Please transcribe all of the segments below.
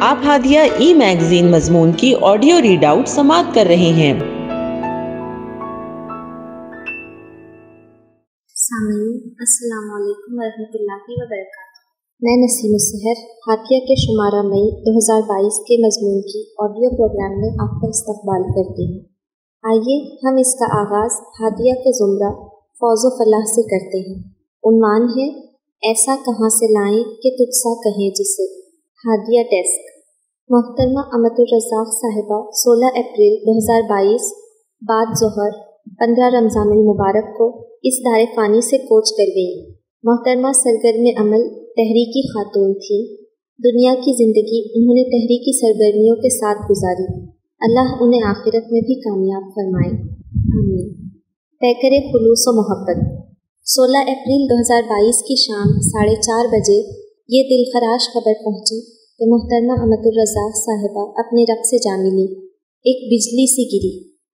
آپ ہادیہ ای میگزین مضمون کی آڈیو ریڈ آؤٹ سماعت کر رہے ہیں۔ سامعین السلام علیکم ورحمۃ اللہ وبرکاتہ۔ میں نسیم السحر ہادیہ کے شمارہ مئی 2022 کے مضمون کی آڈیو پروگرام میں آپ کا استقبال کرتی ہوں۔ آئیے ہم اس کا آغاز ہادیہ کے زمرہ فوز و فلاح سے کرتے ہیں۔ عنوان ہے ایسا کہاں سے لائیں کہ تجھ سا کہیں جسے۔ ہادیہ ڈیسک۔ محترمہ امت الرزاق صاحبہ 16 اپریل 2022 بعد ظہر 15 رمضان المبارک کو اس دار فانی سے کوچ کر گئیں۔ محترمہ سرگرم عمل تحریکی خاتون تھیں۔ دنیا کی زندگی انہوں نے تحریکی سرگرمیوں کے ساتھ گزاری۔ اللہ انہیں آخرت میں بھی کامیاب فرمائے، آمین۔ پیکر خلوص و محبت۔ 16 اپریل 2022 کی شام 4:30 بجے یہ دلخراش خبر پہنچی کہ محترمہ امت الرزاق صاحبہ اپنے رب سے جا ملی۔ ایک بجلی سی گری۔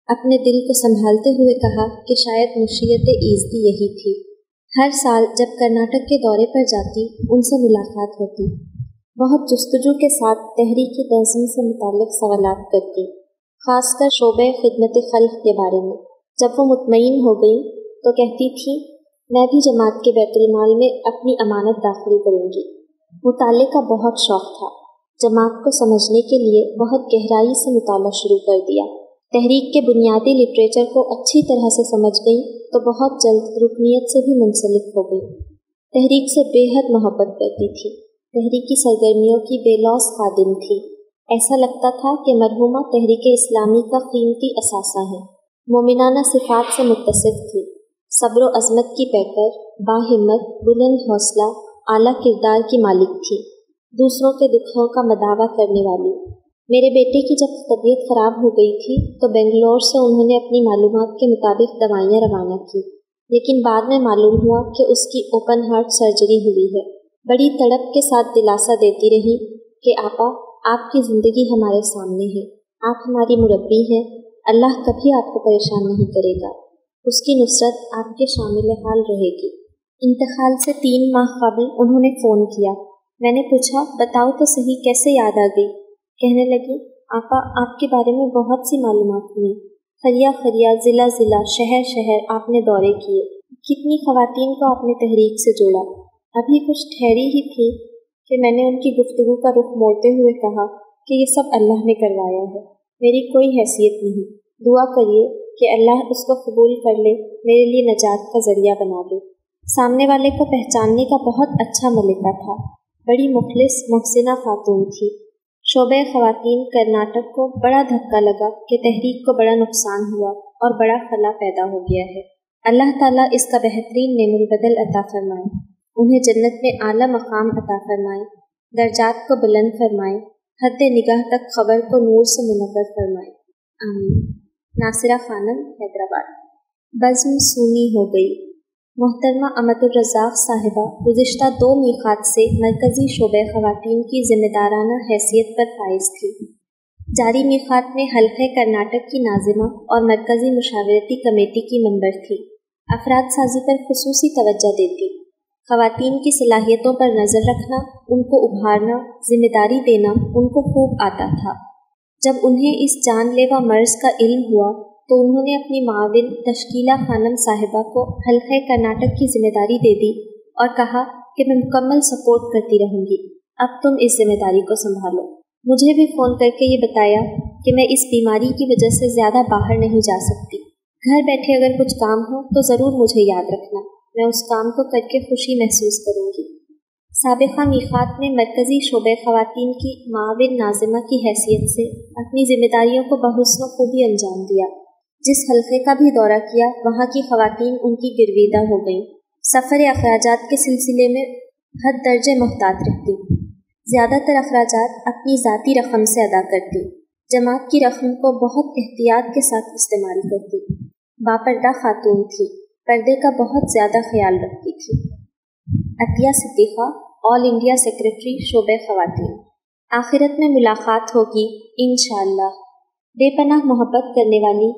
اپنے دل کو سنبھالتے ہوئے کہا کہ شاید مشیت ایزدی یہی تھی۔ ہر سال جب کرناٹک کے دورے پر جاتی ان سے ملاقات ہوتی۔ بہت جستجو کے ساتھ تحریکی نظم سے متعلق سوالات کرتی، خاص کر شعبہ خدمت خلق کے بارے میں۔ جب وہ مطمئن ہو گئی تو کہتی تھی میں بھی جماعت کے بیت المال میں اپنی امانت داخل کروں گی۔ مطالعے کا بہت شوق تھا۔ جماعت کو سمجھنے کے لیے بہت گہرائی سے مطالعہ شروع کر دیا۔ تحریک کے بنیادی لٹریچر کو اچھی طرح سے سمجھ گئی تو بہت جلد رکنیت سے بھی منسلک ہو گئی۔ تحریک سے بے حد محبت کرتی تھی۔ تحریکی سرگرمیوں کی بے لوث خادم تھی۔ ایسا لگتا تھا کہ مرحومہ تحریک اسلامی کا قیمتی اثاثہ ہے۔ مومنانہ صفات سے متصف تھی۔ صبر و عظمت کی پیکر، باہمت، بلند حوصلہ، اعلیٰ کردار کی مالک تھی۔ دوسروں کے دکھوں کا مداوع کرنے والی۔ میرے بیٹے کی جب طبیعت خراب ہو گئی تھی تو بنگلور سے انہوں نے اپنی معلومات کے مطابق دوائیاں روانہ کی، لیکن بعد میں معلوم ہوا کہ اس کی اوپن ہارٹ سرجری ہوئی ہے۔ بڑی تڑپ کے ساتھ دلاسا دیتی رہی کہ آپا آپ کی زندگی ہمارے سامنے ہے، آپ ہماری مربی ہیں، اللہ کبھی آپ کو پریشان نہیں کرے گا، اس کی نصرت آپ کے شامل حال رہے گی۔ انتقال سے 3 ماہ قبل انہوں نے فون کیا۔ میں نے پوچھا بتاؤ تو صحیح کیسے یاد آ گئی؟ کہنے لگی آپا آپ کے بارے میں بہت سی معلومات ہوئی، خریا خریا، ضلع ضلع، شہر شہر آپ نے دورے کیے، کتنی خواتین کو آپ نے تحریک سے جوڑا۔ ابھی کچھ ٹھہری ہی تھی کہ میں نے ان کی گفتگو کا رخ موڑتے ہوئے کہا کہ یہ سب اللہ نے کروایا ہے، میری کوئی حیثیت نہیں، دعا کریے کہ اللہ اس کو قبول کر لے، میرے لیے نجات کا ذریعہ بنا دے۔ سامنے والے کو پہچاننے کا بہت اچھا ملکہ تھا۔ بڑی مخلص محسنہ خاتون تھی۔ شعبہ خواتین کرناٹک کو بڑا دھکا لگا کہ تحریک کو بڑا نقصان ہوا اور بڑا خلا پیدا ہو گیا ہے۔ اللہ تعالیٰ اس کا بہترین نعم البدل عطا فرمائے، انہیں جنت میں اعلیٰ مقام عطا فرمائے، درجات کو بلند فرمائے، حد نگاہ تک خبر کو نور سے منور فرمائے، آمین۔ ناصرہ خانم، حیدرآباد۔ بزم سونی ہو گئی۔ محترمہ امت الرزاق صاحبہ گزشتہ 2 میقات سے مرکزی شعبہ خواتین کی ذمہ دارانہ حیثیت پر فائز تھی۔ جاری میقات میں حلقہ کرناٹک کی ناظمہ اور مرکزی مشاورتی کمیٹی کی ممبر تھی۔ افراد سازی پر خصوصی توجہ دیتی، خواتین کی صلاحیتوں پر نظر رکھنا، ان کو ابھارنا، ذمہ داری دینا ان کو خوب آتا تھا۔ جب انہیں اس جان لیوا مرض کا علم ہوا تو انہوں نے اپنی معاون تشکیلہ خانم صاحبہ کو حلقہ کرناٹک کی ذمہ داری دے دی اور کہا کہ میں مکمل سپورٹ کرتی رہوں گی، اب تم اس ذمہ داری کو سنبھالو۔ مجھے بھی فون کر کے یہ بتایا کہ میں اس بیماری کی وجہ سے زیادہ باہر نہیں جا سکتی، گھر بیٹھے اگر کچھ کام ہو تو ضرور مجھے یاد رکھنا، میں اس کام کو کر کے خوشی محسوس کروں گی۔ سابقہ میقات میں مرکزی شعبہ خواتین کی معاون ناظمہ کی حیثیت سے اپنی ذمہ داریوں کو بحسن خوبی انجام دیا۔ جس حلقے کا بھی دورہ کیا وہاں کی خواتین ان کی گرویدہ ہو گئیں۔ سفر اخراجات کے سلسلے میں حد درجے محتاط رہتی، زیادہ تر اخراجات اپنی ذاتی رقم سے ادا کرتی، جماعت کی رقم کو بہت احتیاط کے ساتھ استعمال کرتی۔ باپردہ خاتون تھی، پردے کا بہت زیادہ خیال رکھتی تھی۔ عطیہ صدیقہ، آل انڈیا سیکریٹری شعبہ خواتین۔ آخرت میں ملاقات ہوگی انشاءاللہ۔ بے پناہ محبت کرنے والی،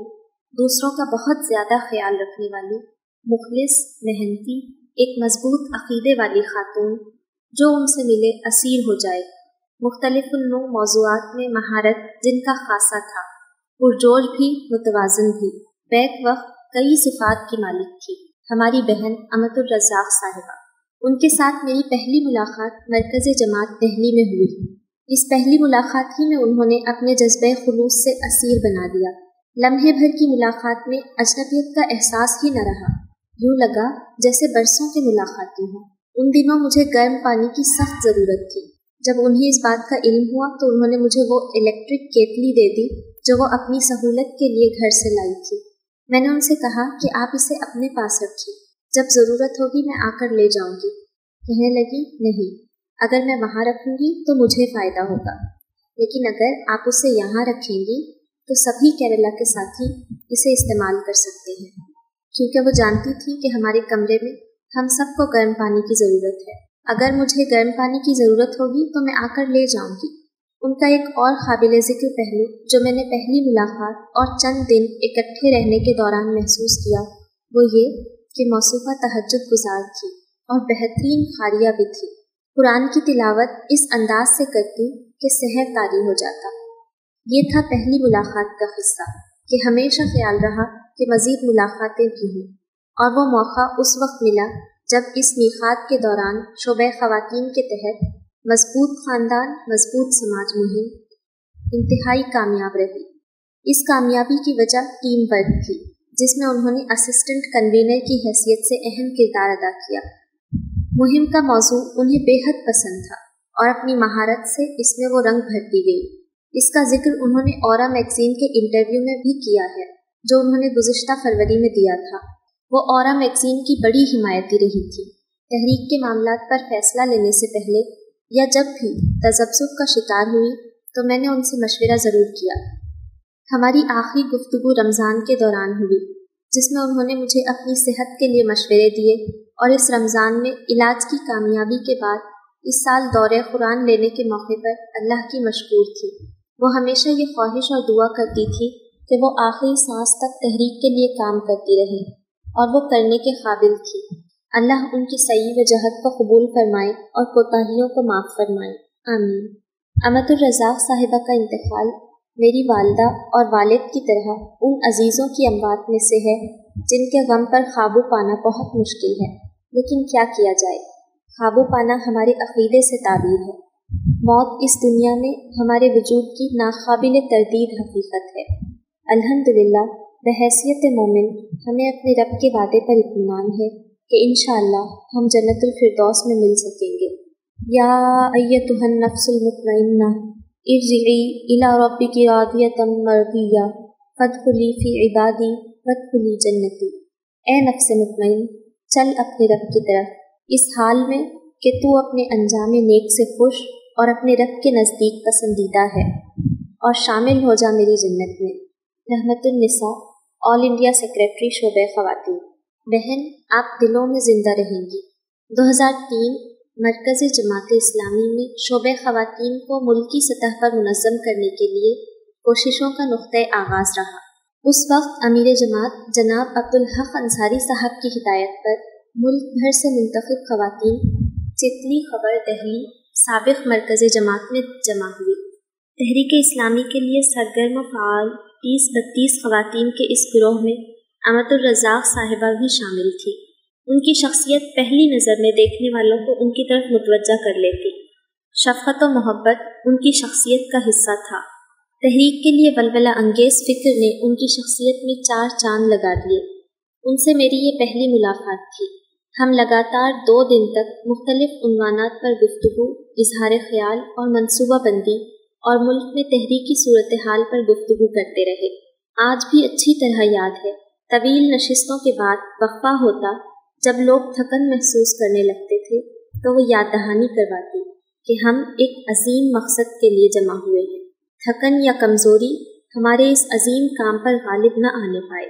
دوسروں کا بہت زیادہ خیال رکھنے والی، مخلص، محنتی، ایک مضبوط عقیدے والی خاتون، جو ان سے ملے اسیر ہو جائے۔ मुख्तलिफ मौज़ूआत में महारत जिनका खासा था, पुरजोर भी मुतवाज़न भी, बैक वक्त कई सिफ़ात की मालिक थी। हमारी बहन अमतुर रज़ाक़ साहिबा, उनके साथ मेरी पहली मुलाकात मरकज़ जमात दिल्ली में हुई। इस पहली मुलाकात ही में उन्होंने अपने जज्बे खुलूस से असीर बना दिया। लम्हे भर की मुलाकात में अजनबियत का एहसास ही न रहा, यूँ लगा जैसे बरसों के मुलाकाती हों। उन दिनों मुझे गर्म पानी की सख्त ज़रूरत थी। जब उन्हें इस बात का इल्म हुआ तो उन्होंने मुझे वो इलेक्ट्रिक केतली दे दी जो वो अपनी सहूलत के लिए घर से लाई थी। मैंने उनसे कहा कि आप इसे अपने पास रखिए, जब ज़रूरत होगी मैं आकर ले जाऊंगी। कहने लगी, नहीं, अगर मैं वहाँ रखूंगी तो मुझे फ़ायदा होगा, लेकिन अगर आप उसे यहाँ रखेंगी तो सभी केरला के साथी इसे इस्तेमाल कर सकते हैं, क्योंकि वो जानती थी कि हमारे कमरे में हम सबको गर्म पानी की ज़रूरत है। अगर मुझे गर्म पानी की ज़रूरत होगी तो मैं आकर ले जाऊंगी। उनका एक और काबिल ज़िक्र पहलू जो मैंने पहली मुलाकात और चंद दिन इकट्ठे रहने के दौरान महसूस किया वो ये कि मौसूफ़ा तहज्जुद गुजार थी और बेहतरीन क़ारिया भी थी। कुरान की तिलावत इस अंदाज से करती कि सहर तारी हो जाता। ये था पहली मुलाकात का किस्सा कि हमेशा ख्याल रहा कि मज़ीद मुलाकातें भी हों, और वो मौका उस वक्त मिला जब इस मीक़ात के दौरान शोबे ख़वातीन के तहत मज़बूत ख़ानदान मज़बूत समाज मुहिम इंतहाई कामयाब रही। इस कामयाबी की वजह टीम वर्क थी, जिसमें उन्होंने असिस्टेंट कन्वीनर की हैसियत से अहम किरदार अदा किया। मुहिम का मौजू उन्हें बेहद पसंद था और अपनी महारत से इसमें वो रंग भरती गई। इसका जिक्र उन्होंने औरा मैगज़ीन के इंटरव्यू में भी किया है जो उन्होंने गुज़िश्ता फरवरी में दिया था। वो औरा मैगज़ीन की बड़ी हिमायती रही थी। तहरीक के मामलात पर फैसला लेने से पहले या जब भी तज़ब्ज़ुब का शिकार हुई तो मैंने उनसे मशवरा ज़रूर किया। हमारी आखिरी गुफ्तगू रमज़ान के दौरान हुई, जिसमें उन्होंने मुझे अपनी सेहत के लिए मशवरे दिए और इस रमज़ान में इलाज की कामयाबी के बाद इस साल दौरे कुरान लेने के मौके पर अल्लाह की मशकूर थी। वो हमेशा ये ख्वाहिश और दुआ करती थी कि वो आखिरी सांस तक तहरीक के लिए काम करती रहे, और वो करने के काबिल थी। अल्लाह उनकी सही व जहद को कबूल फरमाए और कोताहियों को माफ़ फरमाए, आमीन। अमतुर रज़ाक़ साहिबा का इंतकाल मेरी वालिदा और वालिद की तरह उन अजीज़ों की अमवात में से है जिनके गम पर काबू पाना बहुत मुश्किल है, लेकिन क्या किया जाए, काबू पाना हमारे अक़ीदे से ताबीर है। मौत इस दुनिया में हमारे वजूद की नाकाबिल तरदीद हकीकत है। अल्हम्दुलिल्लाह बहैसियत मोमिन हमें अपने रब के वादे पर इत्मीनान है कि इंशाअल्लाह हम जन्नतुल फिरदौस में मिल सकेंगे। या अय्यतुहन नफ्सुल मुतमइन्ना इर्जिई इला रब्बिकी रादियतम मर्दिया फदखुली फी इबादी वदखुली जन्नती। ए नफ्स मुतमइन, चल अपने रब की तरफ, इस हाल में कि तू अपने अंजाम नेक से खुश और अपने रब के नज़दीक पसंदीदा है, और शामिल हो जा मेरी जन्नत में। रहमतुन निसा, ऑल इंडिया सेक्रेटरी शोबे ख़वातीन। बहन, आप दिलों में ज़िंदा रहेंगी। 2003 मरकज़ जमात इस्लामी में शोबे ख़वातीन को मुल्की सतह पर मुनज़्ज़म करने के लिए कोशिशों का नुक़्ते आगाज़ रहा। उस वक्त अमीर जमात जनाब अब्दुल हक अंसारी साहब की हिदायत पर मुल्क भर से मुंतखब ख़वातीन चितली खबर दहली साबिक़ मरकज़ जमात में जमा हुई। तहरीक इस्लामी के लिए सरगर्म फ़ाल 30-32 ख़वातीन के इस गिरोह में अमतुर रज़ाक़ साहिबा भी शामिल थी। उनकी शख्सियत पहली नज़र में देखने वालों को उनकी तरफ मुतवज्जा कर लेती। शफ़क़त व मोहब्बत उनकी शख्सियत का हिस्सा था। तहरीक के लिए वलवला अंगेज़ फ़िक्र ने उनकी शख्सियत में 4 चांद लगा दिए। उनसे मेरी ये पहली मुलाकात थी। हम लगातार 2 दिन तक मुख्तलिफ़ उन्वानात पर गुफ्तगू, इज़हार ख़याल और मनसूबाबंदी और मुल्क में तहरीकी सूरत हाल पर गुफ्तगू करते रहे। आज भी अच्छी तरह याद है, तवील नशिस्तों के बाद वक्फा होता, जब लोग थकन महसूस करने लगते थे तो वो याद दहानी करवाती कि हम एक अजीम मकसद के लिए जमा हुए हैं। थकन या कमज़ोरी हमारे इस अजीम काम पर गालिब न आने पाए।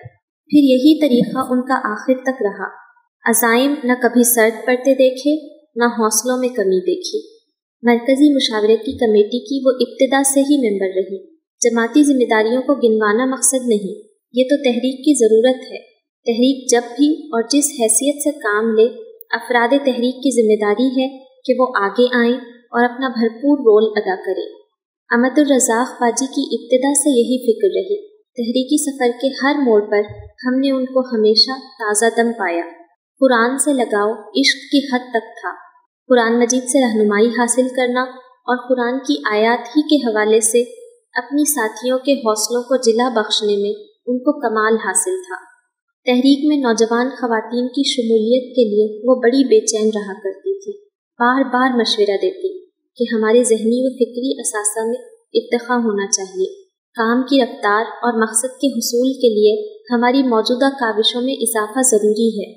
फिर यही तरीक़ा उनका आखिर तक रहा। अज़ाइम न कभी सर्द पड़ते देखे, न हौसलों में कमी देखी। मरकज़ी मुशावरती कमेटी की वो इब्तिदा से ही मेंबर रही। जमाती जिम्मेदारियों को गिनवाना मकसद नहीं, ये तो तहरीक की ज़रूरत है। तहरीक जब भी और जिस हैसियत से काम ले, अफराद तहरीक की जिम्मेदारी है कि वो आगे आएँ और अपना भरपूर रोल अदा करें। अहमदुर रज़ाक़ बाजी की इब्तिदा से यही फिक्र रही। तहरीकी सफ़र के हर मोड़ पर हमने उनको हमेशा ताज़ा दम पाया। कुरान से लगाव इश्क की हद तक था। कुरान मजीद से रहनुमाई हासिल करना और कुरान की आयात ही के हवाले से अपनी साथियों के हौसलों को जिला बख्शने में उनको कमाल हासिल था। तहरीक में नौजवान ख़वातीन की शमूलियत के लिए वो बड़ी बेचैन रहा करती थी। बार बार मशवरा देती कि हमारे जहनी व फ़िक्री असासा में इर्तिक़ा होना चाहिए। काम की रफ्तार और मकसद के हुसूल के लिए हमारी मौजूदा काविशों में इजाफ़ा ज़रूरी है।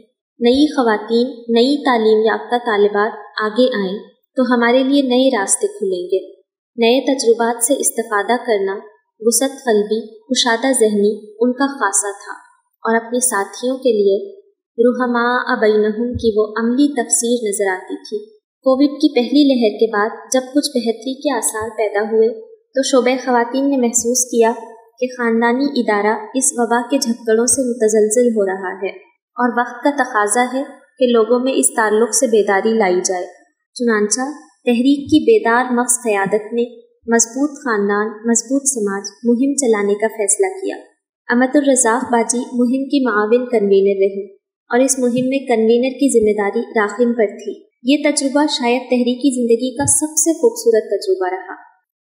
नई ख़वातीन, नई तालीम याफ्ता तालिबात आगे आएँ तो हमारे लिए नए रास्ते खुलेंगे। नए तजुर्बात से इस्तिफ़ादा करना, वुसअत क़ल्बी, कुशादा ज़हनी उनका ख़ासा था और अपने साथियों के लिए रुहमा बैनहुम की वो अमली तफसीर नज़र आती थी। कोविड की पहली लहर के बाद जब कुछ बेहतरी के आसार पैदा हुए तो शोबे ख़वातीन ने महसूस किया कि ख़ानदानी इदारा इस वबा के झक्कड़ों से मुतज़लज़िल हो रहा है और वक्त का तकाजा है कि लोगों में इस ताल्लुक़ से बेदारी लाई जाए। चुनांचा तहरीक की बेदार मख्स क़यादत ने मजबूत ख़ानदान, मजबूत समाज मुहिम चलाने का फ़ैसला किया। अहमदुर रज़ाक़ बाजी मुहिम की माविन कन्वीनर रही और इस मुहिम में कन्वीनर की जिम्मेदारी राखिन पर थी। ये तजुर्बा शायद तहरीकी ज़िंदगी का सबसे खूबसूरत तजुर्बा रहा।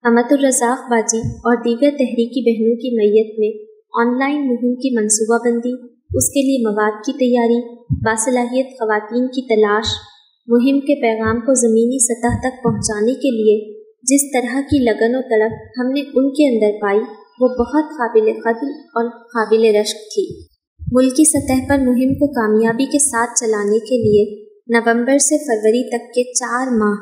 अहमदुर रज़ाक़ बाजी और दीगर तहरीकी बहनों की मैयत में ऑनलाइन मुहिम की मनसूबाबंदी, उसके लिए मवाद की तैयारी, बासलाहियत ख़वातीन की तलाश, मुहिम के पैगाम को ज़मीनी सतह तक पहुँचाने के लिए जिस तरह की लगन और तड़प हमने उनके अंदर पाई वो बहुत काबिल क़द्र और काबिल रश्क थी। मुल्की सतह पर मुहिम को कामयाबी के साथ चलाने के लिए नवंबर से फरवरी तक के 4 माह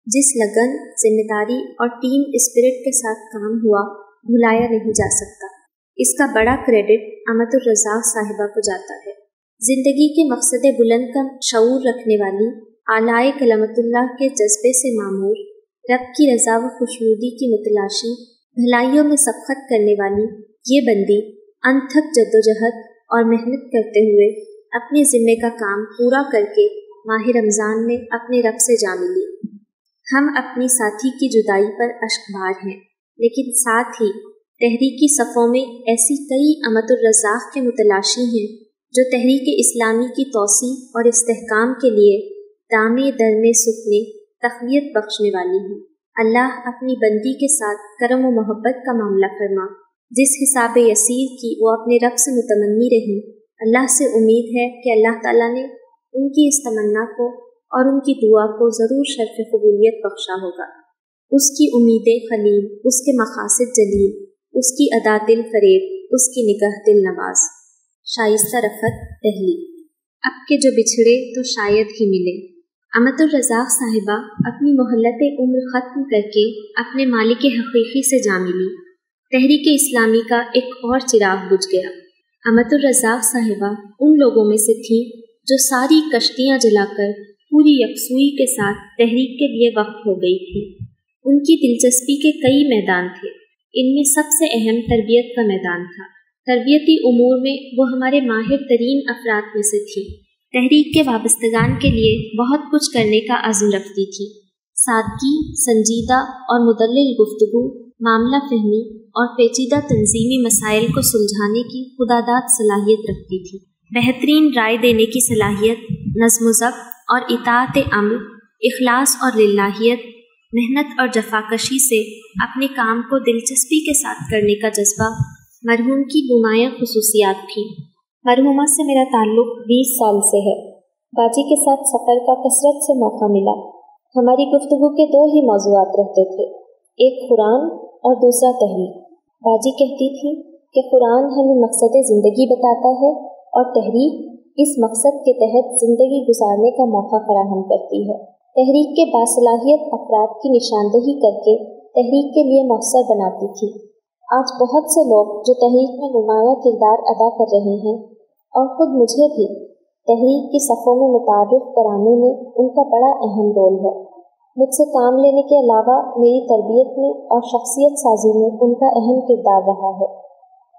जिस लगन, जिम्मेदारी और टीम स्पिरिट के साथ काम हुआ भुलाया नहीं जा सकता। इसका बड़ा क्रेडिट अहमदुर रज़ाक़ साहिबा को जाता है। ज़िंदगी के मकसद बुलंद का शऊर रखने वाली, आलाए कलमतुल्लाह के जज्बे से मामूर, रब की रज़ा व खुशनुदी की मुतलाशी, भलाइयों में सबक़त करने वाली ये बंदी अनथक जद्दोजहद और मेहनत करते हुए अपने ज़िम्मे का काम पूरा करके माह रमज़ान में अपने रब से जा मिली। हम अपनी साथी की जुदाई पर अश्कबार हैं, लेकिन साथ ही तहरीकी सफ़ों में ऐसी कई अहमदुर रज़ाक़ के मुतलाशी हैं जो तहरीक इस्लामी की तौसी और इस्तेहकाम के लिए दामे दरमे सुखने तक़वियत बख्शने वाली हैं। अल्लाह अपनी बंदी के साथ करम व मोहब्बत का मामला फरमा। जिस हिसाब यसीर की वो अपने रब से मुतमन्नी रही, अल्लाह से उम्मीद है कि अल्लाह ताला ने उनकी इस तमन्ना को और उनकी दुआ को ज़रूर शर्फ़ क़बूलियत बख्शा होगा। उसकी उम्मीदें खलील, उसके मक़ासिद जलील, उसकी अदा दिल फ़रेब, उसकी निगाह दिल नवाज। शाइस्ता रफ़त, दहली। अब के जो बिछड़े तो शायद ही मिले। अहमदुर रज़ाक़ साहिबा अपनी मोहल्लत उम्र ख़त्म करके अपने मालिक हक़ीक़ी से जा मिली। तहरीक इस्लामी का एक और चिराग बुझ गया। अहमदुर रज़ाक़ साहिबा उन लोगों में से थी जो सारी कश्तियाँ जलाकर पूरी यकसुई के साथ तहरीक के लिए वक़्फ हो गई थी। उनकी दिलचस्पी के कई मैदान थे। इनमें सबसे अहम तरबियत का मैदान था। तरबियती उमूर में वो हमारे माहिर तरीन अफराद में से थी। तहरीक के वाबस्तगान के लिए बहुत कुछ करने का अज़्म रखती थी। सादगी, संजीदा और मुदल्लिल गुफ्तगू, मामला फ़हमी और पेचीदा तंजीमी मसाइल को सुलझाने की खुदादाद सलाहियत रखती थी। बेहतरीन राय देने की सलाहियत, नज़्म ज़ब्त और इताअत अम्र, इखलास और लिल्लाहियत, मेहनत और जफाकशी से अपने काम को दिलचस्पी के साथ करने का जज्बा मरहूम की नुमायाँ खुसूसियात थी। मरहूमा से मेरा ताल्लुक़ 20 साल से है। बाजी के साथ सफ़र का कसरत से मौका मिला। हमारी गुफ्तगू के 2 ही मौज़ूआत रहते थे, एक कुरान और दूसरा तहरीक। बाजी कहती थी कि कुरान हमें मकसद ज़िंदगी बताता है और तहरीक इस मकसद के तहत ज़िंदगी गुजारने का मौका फराहम करती है। तहरीक के बासलाहियत अफराद की निशानदही करके तहरीक के लिए मौसर बनाती थी। आज बहुत से लोग जो तहरीक में नुमायाँ किरदार अदा कर रहे हैं और ख़ुद मुझे भी तहरीक की सफ़ों में मुतारिफ़ कराने में उनका बड़ा अहम रोल है। मुझसे काम लेने के अलावा मेरी तरबियत में और शख्सियत साजी में उनका अहम किरदार रहा है।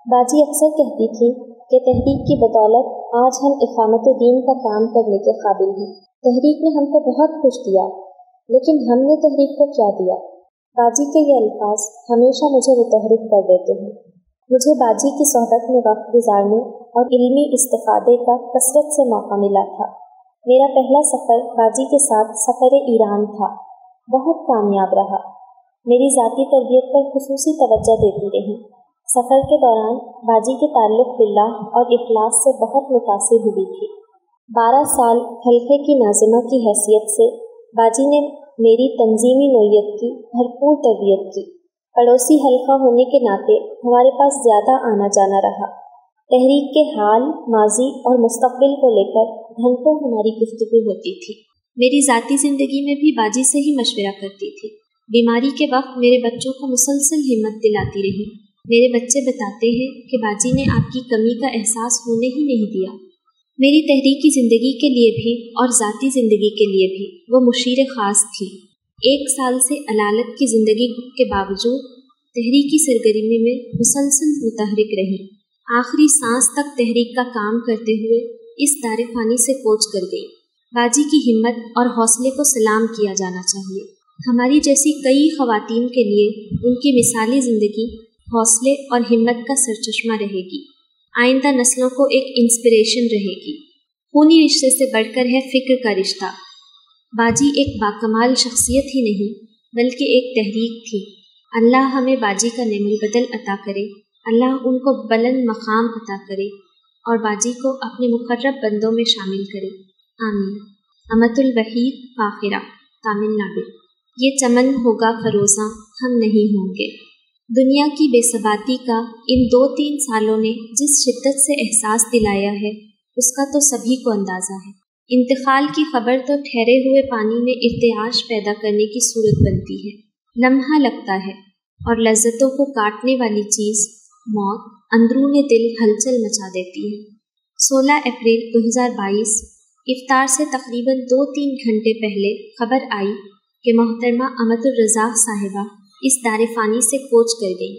बाजी अक्सर कहती थी कि तहरीक की बदौलत आज हम इक़ामत दीन का काम करने के काबिल हैं। तहरीक ने हमको बहुत कुछ दिया, लेकिन हमने तहरीक को क्या दिया? बाजी के ये अल्फाज हमेशा मुझे मुतहरिक कर देते हैं। मुझे बाजी की सोहबत में वक्त गुजारने और इल्मी इस्तिफादे का कसरत से मौका मिला था। मेरा पहला सफ़र बाजी के साथ सफ़र ईरान था। बहुत कामयाब रहा। मेरी ज़ाती तरबियत पर खुसूसी तवज्जो देती रही। सफ़र के दौरान बाजी के ताल्लुक़ बिल्लाह और इखलास से बहुत मुतासिर हुई थी। 12 साल हल्के की नाज़िमा की हैसियत से बाजी ने मेरी तंजीमी नोयत की भरपूर तरबियत की। पड़ोसी हल्का होने के नाते हमारे पास ज़्यादा आना जाना रहा। तहरीक के हाल, माजी और मुस्तक़बिल को लेकर घंटों हमारी गुफ्तगू होती थी। मेरी ज़ाती ज़िंदगी में भी बाजी से ही मशवरा करती थी। बीमारी के वक्त मेरे बच्चों को मुसलसल हिम्मत दिलाती रही। मेरे बच्चे बताते हैं कि बाजी ने आपकी कमी का एहसास होने ही नहीं दिया। मेरी तहरीकी ज़िंदगी के लिए भी और ज़ाती ज़िंदगी के लिए भी वो मुशीर ख़ास थी। 1 साल से अलालत की ज़िंदगी के बावजूद तहरीकी सरगर्मी में मुसलसल मुतहरिक रही। आखिरी सांस तक तहरीक का काम करते हुए इस दारे फ़ानी से कोच कर गई। बाजी की हिम्मत और हौसले को सलाम किया जाना चाहिए। हमारी जैसी कई ख़वातीन के लिए उनकी मिसाली ज़िंदगी हौसले और हिम्मत का सरचश्मा रहेगी। आइंदा नस्लों को एक इंस्पिरेशन रहेगी। खूनी रिश्ते से बढ़कर है फ़िक्र का रिश्ता। बाजी एक बाकमाल शख्सियत ही नहीं बल्कि एक तहरीक थी। अल्लाह हमें बाजी का नेमुल बदल अता करे। अल्लाह उनको बुलंद मकाम अता करे और बाजी को अपने मुकर्रब बंदों में शामिल करे। आमीन। अमतुल वहीद फाखिरा, तमिलनाडु। ये चमन होगा फरोज़ां, हम नहीं होंगे। दुनिया की बेसबाती का इन 2-3 सालों ने जिस शिद्दत से एहसास दिलाया है उसका तो सभी को अंदाज़ा है। इंतकाल की खबर तो ठहरे हुए पानी में इर्तिआश पैदा करने की सूरत बनती है। लम्हा लगता है और लज्जतों को काटने वाली चीज़ मौत अंदरूने दिल हलचल मचा देती है। 16 अप्रैल 2022 इफ्तार से तकरीबन 2-3 घंटे पहले खबर आई कि मोहतरमा अमतुर रज़ाक साहिबा इस दारे फ़ानी से कोच कर गई।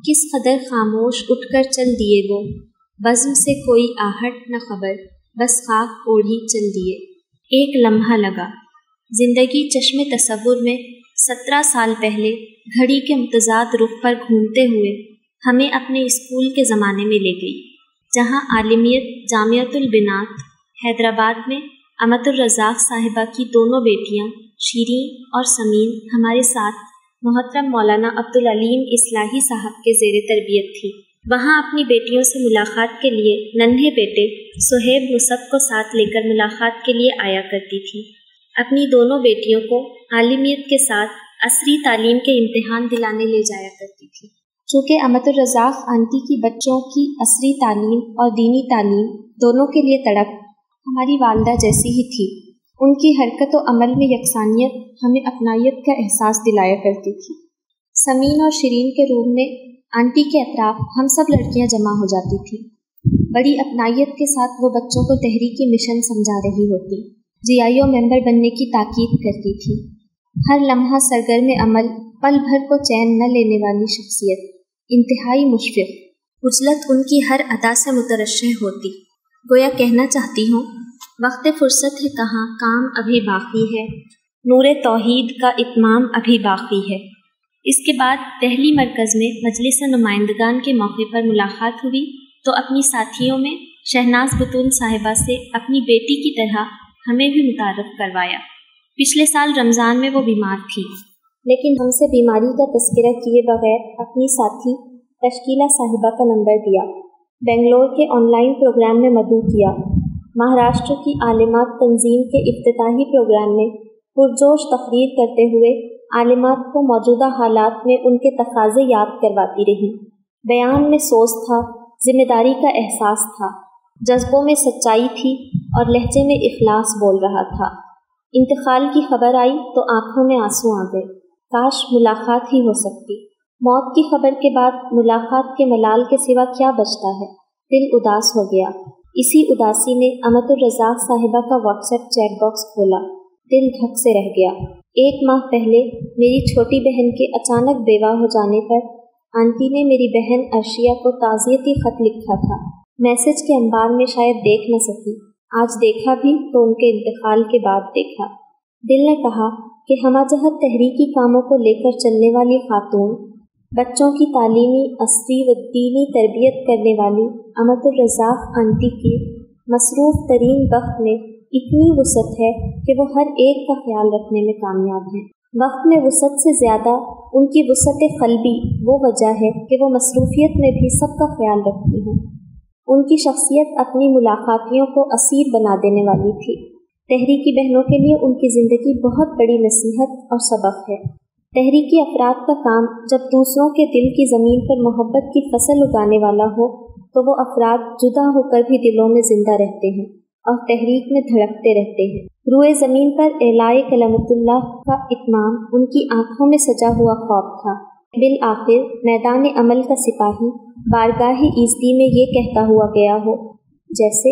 किस कदर खामोश उठकर चल दिए वो, बज़्म से कोई आहट न खबर, बस खाक ओढ़ी चल दिए। एक लम्हा लगा। ज़िंदगी चश्मे तसव्वुर में 17 साल पहले घड़ी के मुतज़ाद रुख पर घूमते हुए हमें अपने स्कूल के ज़माने में ले गई, जहाँ आलिमियत जामियातुल बिनात हैदराबाद में अमतुर रज़ाक साहिबा की दोनों बेटियाँ शीरीन और समीन हमारे साथ मोहतरम मौलाना अब्दुल अलीम इस्लाही साहब के ज़ेरे तरबियत थी। वहाँ अपनी बेटियों से मुलाकात के लिए नन्हे बेटे सुहेब मुसब को साथ लेकर मुलाकात के लिए आया करती थी। अपनी दोनों बेटियों को आलिमियत के साथ असरी तालीम के इम्तिहान दिलाने ले जाया करती थी। चूँकि अमतुर रज़ाक आंटी की बच्चों की असरी तालीम और दीनी तालीम दोनों के लिए तड़प हमारी वालदा जैसी ही थी। उनकी हरकत व अमल में यकसानियत हमें अपनायत का एहसास दिलाया करती थी। समीन और शिरीन के रूम में आंटी के अतराफ हम सब लड़कियां जमा हो जाती थी। बड़ी अपनायत के साथ वो बच्चों को तहरीकी मिशन समझा रही होती, जीआईओ मेंबर बनने की ताकीद करती थी। हर लम्हा सरगर्म अमल, पल भर को चैन न लेने वाली शख्सियत, इंतहाई मुशफ़िक़। उजलत उनकी हर अदा से मुतरश्शिह होती। गोया कहना चाहती हूँ, वक्त फुर्सत है कहाँ, काम अभी बाकी है, नूरे तौहीद का इत्माम अभी बाकी है। इसके बाद दहली मरकज़ में मजलिस नुमाइंदगान के मौके पर मुलाकात हुई तो अपनी साथियों में शहनाज बतून साहिबा से अपनी बेटी की तरह हमें भी मुतारफ़ करवाया। पिछले साल रमज़ान में वो बीमार थी, लेकिन हमसे बीमारी का तस्करा किए बगैर अपनी साथी तश्कीला साहिबा का नंबर दिया। बेंगलोर के ऑनलाइन प्रोग्राम में मदऊ किया। महाराष्ट्र की आलिमात तंजीम के इफ्तिताही प्रोग्राम में पुरजोश तकरीर करते हुए आलिमात को मौजूदा हालात में उनके तकाज़े याद करवाती रही। बयान में सोच था, जिम्मेदारी का एहसास था, जज्बों में सच्चाई थी और लहजे में इखलास बोल रहा था। इंतकाल की खबर आई तो आंखों में आंसू आ गए। काश मुलाकात ही हो सकती। मौत की खबर के बाद मुलाकात के मलाल के सिवा क्या बचता है। दिल उदास हो गया। इसी उदासी ने अमतुर रज़ाक साहिबा का व्हाट्सएप चैट बॉक्स खोला। दिल धक से रह गया। 1 माह पहले मेरी छोटी बहन के अचानक बेवा हो जाने पर आंटी ने मेरी बहन अर्शिया को ताज़ियती ख़त लिखा था। मैसेज के अंबार में शायद देख न सकी। आज देखा भी तो उनके इंतकाल के बाद देखा। दिल ने कहा کہ ہمہ جہت تحریکی کاموں کو لے کر چلنے والی خاتون، بچوں کی تعلیمی، عصری و دینی تربیت کرنے والی امت الرزاق آنٹی کی مصروف ترین وقت میں اتنی وسعت ہے کہ وہ ہر ایک کا خیال رکھنے میں کامیاب ہیں۔ وقت میں وسعت سے زیادہ ان کی وسعت قلبی وہ وجہ ہے کہ وہ مصروفیت میں بھی سب کا خیال رکھتی ہیں۔ ان کی شخصیت اپنی ملاقاتیوں کو اسیر بنا دینے والی تھی۔ تحریکی بہنوں کے لیے ان کی زندگی بہت بڑی نصیحت اور سبق ہے۔ تحریکی افراد کا کام جب دوسروں کے دل کی زمین پر محبت کی فصل اگانے والا ہو تو وہ افراد جدا ہو کر بھی دلوں میں زندہ رہتے ہیں اور تحریک میں دھڑکتے رہتے ہیں۔ روئے زمین پر اعلاء کلمت اللہ کا اتمام ان کی آنکھوں میں سجا ہوا خواب تھا۔ بالآخر میدان عمل کا سپاہی بارگاہ ایزدی میں یہ کہتا ہوا گیا ہو، جیسے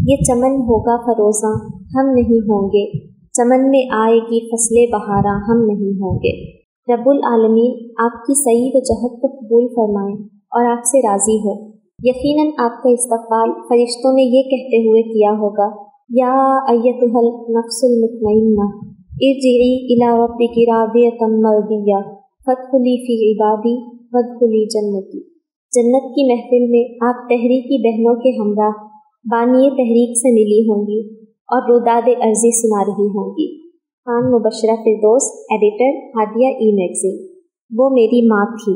یہ چمن ہوگا فروزاں ہم نہیں ہوں گے، چمن میں آئے گی فصل بہاراں ہم نہیں ہوں گے۔ رب العالمین آپ کی صحیح و جہد کو قبول فرمائیں اور آپ سے راضی ہو۔ یقیناً آپ کا استقبال فرشتوں نے یہ کہتے ہوئے کیا ہوگا، یا ایتھا النفس المطمئنہ ارجعی الی ربک راضیۃ مرضیہ فادخلی فی عبادی وادخلی جنتی۔ جنت کی محفل میں آپ تحریکی بہنوں کے ہمراہ بانی تحریک سے ملی ہوں گی اور روداد عرضی سنا رہی ہوں گی۔ خان مبشرہ فردوس، ایڈیٹر، ہادیہ ای میگزین۔ وہ میری ماں تھی۔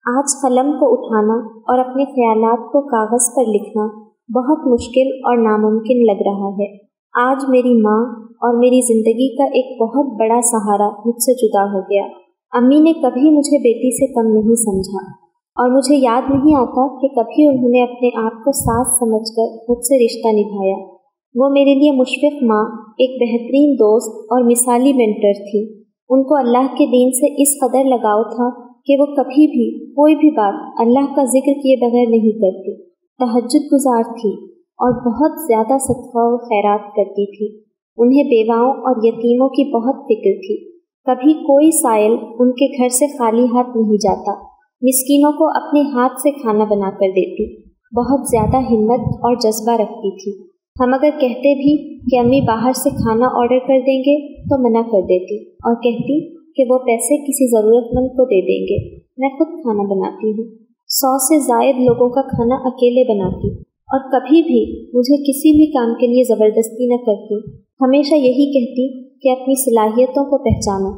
آج قلم کو اٹھانا اور اپنے خیالات کو کاغذ پر لکھنا بہت مشکل اور ناممکن لگ رہا ہے۔ آج میری ماں اور میری زندگی کا ایک بہت بڑا سہارا مجھ سے جدا ہو گیا۔ امی نے کبھی مجھے بیٹی سے کم نہیں سمجھا اور مجھے یاد نہیں آتا کہ کبھی انہوں نے اپنے آپ کو ساس سمجھ کر مجھ سے رشتہ نبھایا۔ وہ میرے لیے مشفق ماں، ایک بہترین دوست اور مثالی مینٹر تھی۔ ان کو اللہ کے دین سے اس قدر لگاؤ تھا کہ وہ کبھی بھی کوئی بھی بات اللہ کا ذکر کیے بغیر نہیں کرتی۔ تہجد گزار تھی اور بہت زیادہ صدقہ و خیرات کرتی تھی۔ انہیں بیواؤں اور یتیموں کی بہت فکر تھی۔ کبھی کوئی سائل ان کے گھر سے خالی ہاتھ نہیں جاتا۔ مسکینوں کو اپنے ہاتھ سے کھانا بنا کر دیتی۔ بہت زیادہ ہمت اور جذبہ رکھتی تھی۔ ہم اگر کہتے بھی کہ امی باہر سے کھانا آرڈر کر دیں گے تو منع کر دیتی اور کہتی کہ وہ پیسے کسی ضرورت مند کو دے دیں گے، میں خود کھانا بناتی ہوں۔ 100 سے زائد لوگوں کا کھانا اکیلے بناتی اور کبھی بھی مجھے کسی بھی کام کے لیے زبردستی نہ کرتی۔ ہمیشہ یہی کہتی کہ اپنی صلاحیتوں کو پہچانو،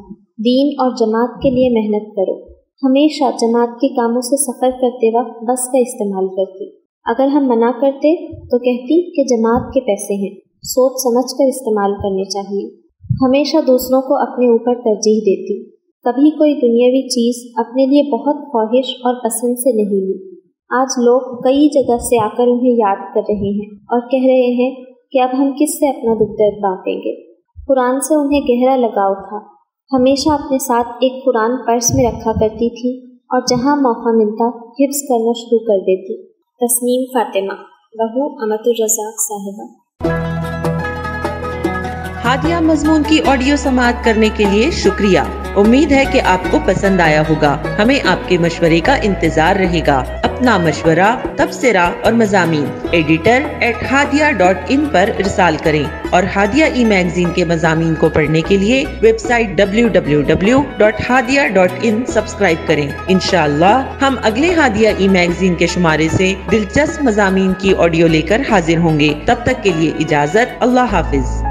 دین اور جماعت کے لیے محنت کرو۔ ہمیشہ جماعت کے کاموں سے سفر کرتے وقت بس کا استعمال کرتی۔ اگر ہم منع کرتے تو کہتی کہ جماعت کے پیسے ہیں، سوچ سمجھ کر استعمال کرنے چاہیے۔ ہمیشہ دوسروں کو اپنے اوپر ترجیح دیتی۔ کبھی کوئی دنیاوی چیز اپنے لیے بہت خواہش اور پسند سے نہیں لی۔ آج لوگ کئی جگہ سے آ کر انہیں یاد کر رہے ہیں اور کہہ رہے ہیں کہ اب ہم کس سے اپنا دکھ درد بانٹیں گے۔ قرآن سے انہیں گہرا لگاؤ تھا۔ ہمیشہ اپنے ساتھ ایک قرآن پرس میں رکھا کرتی تھی اور جہاں موقع ملتا حفظ کرنا شروع کر دیتی۔ تسنیم فاطمہ، بہو امت الرزاق صاحبہ۔ ہادیہ مضمون کی آڈیو سماعت کرنے کے لیے شکریہ۔ امید ہے کہ آپ کو پسند آیا ہوگا۔ ہمیں آپ کے مشورے کا انتظار رہے گا۔ اپنا مشورہ، تبصرہ اور مضامین editor@hadia.in پر ارسال کریں اور ہادیہ ای میگزین کے مضامین کو پڑھنے کے لیے ویب سائٹ www.hadia.in سبسکرائب کریں۔ انشاءاللہ ہم اگلے ہادیہ ای میگزین کے شمارے سے دلچسپ مضامین کی آڈیو لے کر حاضر ہوں گے۔ تب تک کے لیے اجازت، اللہ حافظ۔